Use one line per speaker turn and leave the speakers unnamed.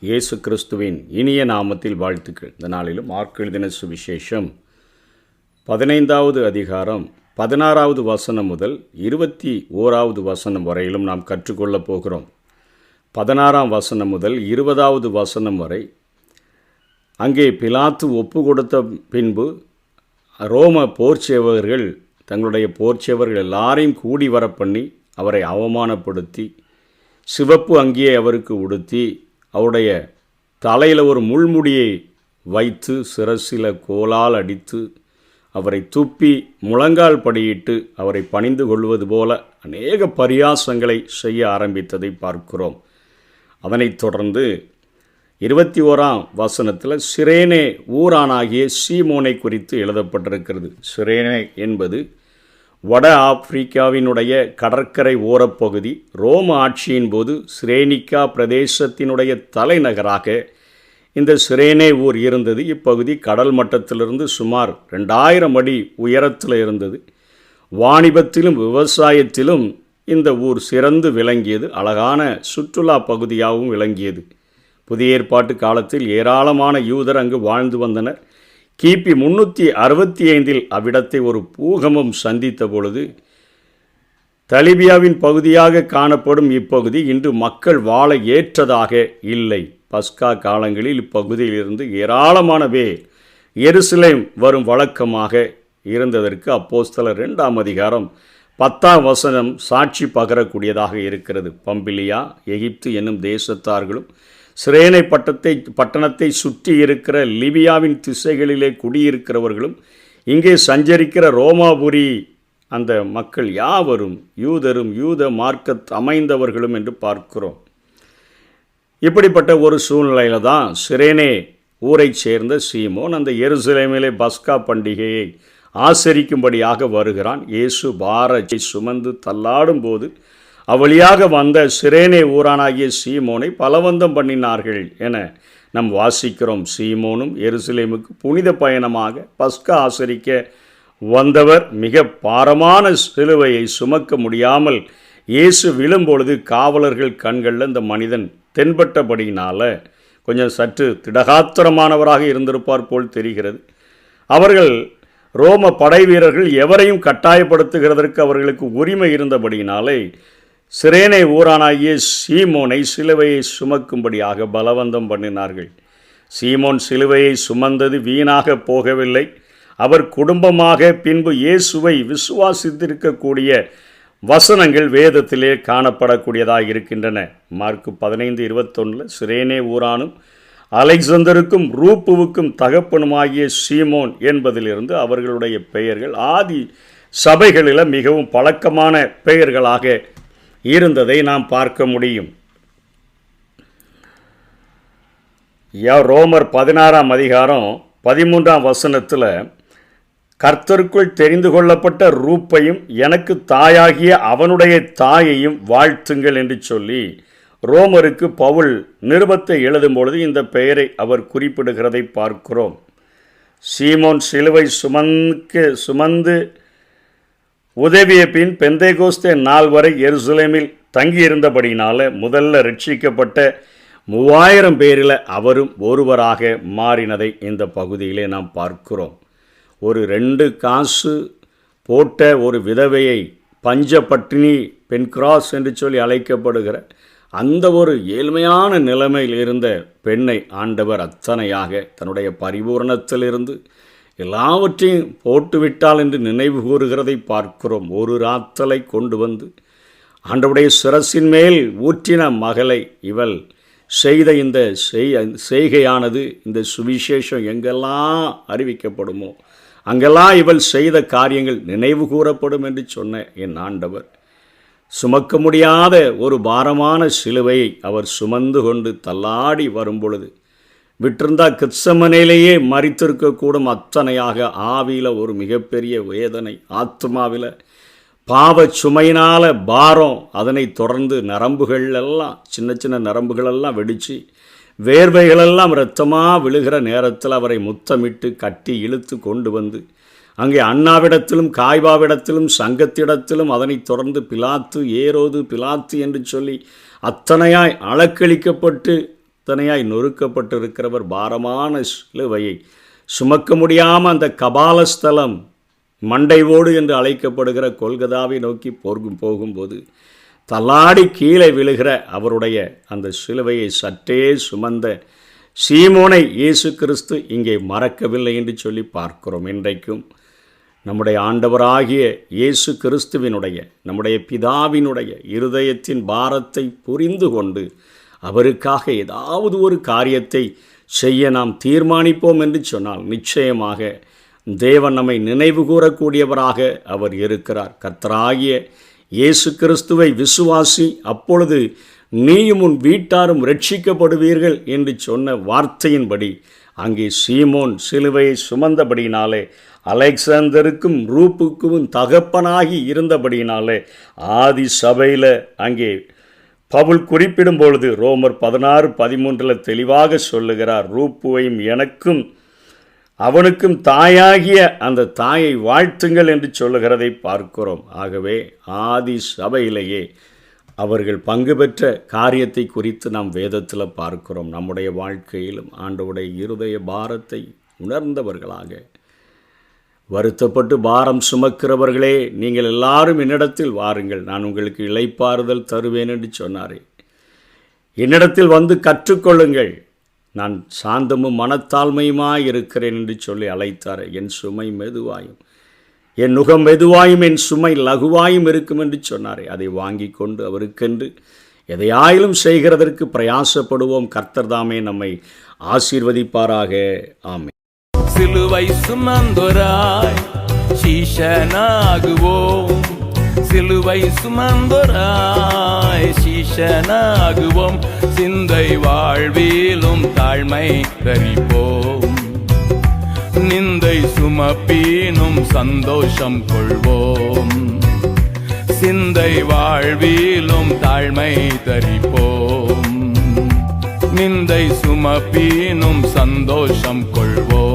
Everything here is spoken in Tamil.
இயேசு கிறிஸ்துவின் இனிய நாமத்தில் வாழ்த்துக்கள். இந்த நாளிலும் மார்க் எழுதின சுவிசேஷம் 15வது அதிகாரம் 16வது வசனம் முதல் 21வது வசனம் வரையிலும் நாம் கற்றுக்கொள்ளப் போகிறோம். 16ஆம் வசனம் முதல் 20வது வசனம் வரை அங்கே பிலாத்து ஒப்பு கொடுத்த பின்பு ரோம போர்ச்சேவகர்கள் தங்களுடைய போர்ச்சேவர்கள் எல்லாரையும் கூடி வர பண்ணி அவரை அவமானப்படுத்தி சிவப்பு அங்கியை அவருக்கு உடுத்தி அவருடைய தலையில் ஒரு முள்முடியை வைத்து சிரசில் கோலால் அடித்து அவரை துப்பி முழங்கால் படியிட்டு அவரை பணிந்து கொள்வது போல அநேக பரியாசங்களை செய்ய ஆரம்பித்ததை பார்க்கிறோம். அதனைத் தொடர்ந்து 21ஆம் வசனத்தில் சிரேனே ஊரானாகிய சீமோனை குறித்து எழுதப்பட்டிருக்கிறது. சிரேனே என்பது வட ஆப்பிரிக்காவினுடைய கடற்கரை ஓரப்பகுதி. ரோம ஆட்சியின் போது சிரேனிக்கா பிரதேசத்தினுடைய தலைநகராக இந்த சிரேனே ஊர் இருந்தது. இப்பகுதி கடல் மட்டத்திலிருந்து சுமார் 2000 அடி உயரத்தில் இருந்தது. வாணிபத்திலும் விவசாயத்திலும் இந்த ஊர் சிறந்து விளங்கியது. அழகான சுற்றுலா பகுதியாகவும் விளங்கியது. புதிய ஏற்பாட்டு காலத்தில் ஏராளமான யூதர் அங்கு வாழ்ந்து வந்தனர். கிபி 365 அவ்விடத்தை ஒரு பூகம்பம் சந்தித்த பொழுது தலிபியாவின் பகுதியாக காணப்படும் இப்பகுதி இன்று மக்கள் வாழ ஏற்றதாக இல்லை. பஸ்கா காலங்களில் இப்பகுதியிலிருந்து ஏராளமான பேர் எருசலேம் வரும் வழக்கமாக இருந்ததற்கு அப்போஸ்தலர் 2ஆம் அதிகாரம் 10ஆம் வசனம் சாட்சி பகரக்கூடியதாக இருக்கிறது. பம்பிலியா எகிப்து என்னும் தேசத்தார்களும் சிரேனை பட்டணத்தை சுற்றி இருக்கிற லிபியாவின் திசைகளிலே குடியிருக்கிறவர்களும் இங்கே சஞ்சரிக்கிற ரோமாபுரி அந்த மக்கள் யாவரும் யூதரும் யூத மார்க்கத் அமைந்தவர்களும் என்று பார்க்கிறோம். இப்படிப்பட்ட ஒரு சூழ்நிலையில் தான் சிரேனே ஊரைச் சேர்ந்த சீமோன் அந்த எருசலேமிலே பஸ்கா பண்டிகையை ஆசரிக்கும்படியாக வருகிறான். இயேசு பாரத்தை சுமந்து தள்ளாடும் போது அவ்வழியாக வந்த சிரேனே ஊரானாகிய சீமோனை பலவந்தம் பண்ணினார்கள் என நாம் வாசிக்கிறோம். சீமோனும் எருசலேமுக்கு புனித பயணமாக பஸ்கா ஆசரிக்க வந்தவர் மிக பாரமான சிலுவையை சுமக்க முடியாமல் இயேசு விழும்பொழுது காவலர்கள் கண்களில் இந்த மனிதன் தென்பட்டபடியினால கொஞ்சம் சற்று திடகாத்திரமானவராக இருந்திருப்பார் போல் தெரிகிறது. அவர்கள் ரோம படை வீரர்கள் எவரையும் கட்டாயப்படுத்துகிறதற்கு அவர்களுக்கு உரிமை இருந்தபடியினாலே சிரேனே ஊரானாகிய சீமோனை சிலுவையை சுமக்கும்படியாக பலவந்தம் பண்ணினார்கள். சீமோன் சிலுவையை சுமந்தது வீணாக போகவில்லை. அவர் குடும்பமாக பின்பு இயேசுவை விசுவாசித்திருக்கக்கூடிய வசனங்கள் வேதத்திலே காணப்படக்கூடியதாக இருக்கின்றன. மார்க்கு 15:21 சிரேனே ஊரானும் அலெக்சந்தருக்கும் ரூப்புவுக்கும் தகப்பனுமாகிய சீமோன் என்பதிலிருந்து அவர்களுடைய பெயர்கள் ஆதி சபைகளில் மிகவும் பழக்கமான பெயர்களாக இருந்ததை நாம் பார்க்க முடியும். ரோமர் 16ஆம் அதிகாரம் 13ஆம் வசனத்தில் கர்த்தருக்குள் தெரிந்து கொள்ளப்பட்ட ரூப்பையும் எனக்கு தாயாகிய அவனுடைய தாயையும் வாழ்த்துங்கள் என்று சொல்லி ரோமருக்கு பவுல் நிருபத்தை எழுதும் பொழுது இந்த பெயரை அவர் குறிப்பிடுகிறதை பார்க்கிறோம். சீமோன் சிலுவை சுமந்து உதவிய பின் பெந்தேகோஸ்தே நாள் வரை எருசலேமில் தங்கியிருந்தபடினால முதல்ல ரட்சிக்கப்பட்ட 3000 பேரில் அவரும் ஒருவராக மாறினதை இந்த பகுதியிலே நாம் பார்க்கிறோம். ஒரு 2 காசு போட்ட ஒரு விதவையை பஞ்சப்பட்டினி பெண்கிராஸ் என்று சொல்லி அழைக்கப்படுகிற அந்த ஒரு ஏழ்மையான நிலைமையில் இருந்த பெண்ணை ஆண்டவர் அத்தனையாக தன்னுடைய பரிபூரணத்திலிருந்து எல்லாவற்றையும் போட்டுவிட்டால் என்று நினைவு கூறுகிறதை பார்க்கிறோம். ஒரு ராத்தலை கொண்டு வந்து ஆண்டவருடைய சிரசின் மேல் ஊற்றின மகளை இவள் செய்த இந்த செய்கையானது இந்த சுவிசேஷம் எங்கெல்லாம் அறிவிக்கப்படுமோ அங்கெல்லாம் இவள் செய்த காரியங்கள் நினைவு கூறப்படும் என்று சொன்ன என் ஆண்டவர் சுமக்க முடியாத ஒரு பாரமான சிலுவையை அவர் சுமந்து கொண்டு தள்ளாடி வரும்பொழுது விட்டிருந்தா கித்சமனேலேயே மரித்திருக்கக்கூடும் அத்தனையாக ஆவியில் ஒரு மிகப்பெரிய வேதனை, ஆத்மாவில் பாவ சுமையினால் பாரம், அதனை தொடர்ந்து நரம்புகளெல்லாம் சின்ன சின்ன நரம்புகளெல்லாம் வெடித்து வேர்வைகளெல்லாம் இரத்தமாக விழுகிற நேரத்தில் அவரை முத்தமிட்டு கட்டி இழுத்து கொண்டு வந்து அங்கே அண்ணாவிடத்திலும் காய்பாவிடத்திலும் சங்கத்திடத்திலும் அதனைத் தொடர்ந்து பிலாத்து ஏரோது பிலாத்து என்று சொல்லி அத்தனையாய் அளக்களிக்கப்பட்டு வேதனையாய் நொறுக்கப்பட்டிருக்கிறவர் பாரமான சிலுவையை சுமக்க முடியாமல் அந்த கபாலஸ்தலம் மண்டைவோடு என்று அழைக்கப்படுகிற கொல்கதாவை நோக்கி போகும்போது தள்ளாடி கீழே விழுகிற அவருடைய அந்த சிலுவையை சற்றே சுமந்த சீமோனை இயேசு கிறிஸ்து இங்கே மறக்கவில்லை என்று சொல்லி பார்க்கிறோம். இன்றைக்கும் நம்முடைய ஆண்டவராகிய இயேசு கிறிஸ்துவினுடைய நம்முடைய பிதாவினுடைய இருதயத்தின் பாரத்தை புரிந்து கொண்டு அவருக்காக ஏதாவது ஒரு காரியத்தை செய்ய நாம் தீர்மானிப்போம் என்று சொன்னால் நிச்சயமாக தேவன் நம்மை நினைவு கூறக்கூடியவராக அவர் இருக்கிறார். கர்த்தராகிய இயேசு கிறிஸ்துவை விசுவாசி, அப்பொழுது நீயும் உன் வீட்டாரும் ரட்சிக்கப்படுவீர்கள் என்று சொன்ன வார்த்தையின்படி அங்கே சீமோன் சிலுவையை சுமந்தபடியினாலே, அலெக்சாந்தருக்கும் ரூப்புக்கும் தகப்பனாகி இருந்தபடியினாலே ஆதி சபையில் அங்கே பவுல் குறிப்பிடும் பொழுது ரோமர் 16:13 தெளிவாக சொல்லுகிறார், ரூப்புவையும் எனக்கும் அவனுக்கும் தாயாகிய அந்த தாயை வாழ்த்துங்கள் என்று சொல்லுகிறதை பார்க்கிறோம். ஆகவே ஆதி சபையிலேயே அவர்கள் பங்கு பெற்ற காரியத்தை குறித்து நாம் வேதத்தில் பார்க்கிறோம். நம்முடைய வாழ்க்கையிலும் ஆண்டவருடைய இருதய பாரத்தை உணர்ந்தவர்களாக, வருத்தப்பட்டு பாரம் சுமக்கிறவர்களே நீங்கள் எல்லாரும் என்னிடத்தில் வாருங்கள், நான் உங்களுக்கு இளைப்பாறுதல் தருவேன் என்று சொன்னாரே. என்னிடத்தில் வந்து கற்றுக்கொள்ளுங்கள், நான் சாந்தமும் மனத்தாழ்மையுமாய் இருக்கிறேன் என்று சொல்லி அழைத்தார். என் சுமை மெதுவாயும் என் நுகம் மெதுவாயும் என் சுமை லகுவாயும் இருக்கும் என்று சொன்னாரே. அதை வாங்கி கொண்டு அவருக்கென்று எதையாயிலும் செய்கிறதற்கு பிரயாசப்படுவோம். கர்த்தர் தாமே நம்மை ஆசீர்வதிப்பாராக. ஆமென்.
சிலுவை சுமந்தோராய் சீஷனாகுவோம், சிலுவை சுமந்தோராய் சீஷனாகுவோம், சிந்தை வாழ்விலும் தாழ்மை தரிப்போம், நிந்தை சுமப்பீனும் சந்தோஷம் கொள்வோம், சிந்தை வாழ்விலும் தாழ்மை தரிப்போம், நிந்தை சுமப்பீனும் சந்தோஷம் கொள்வோம்.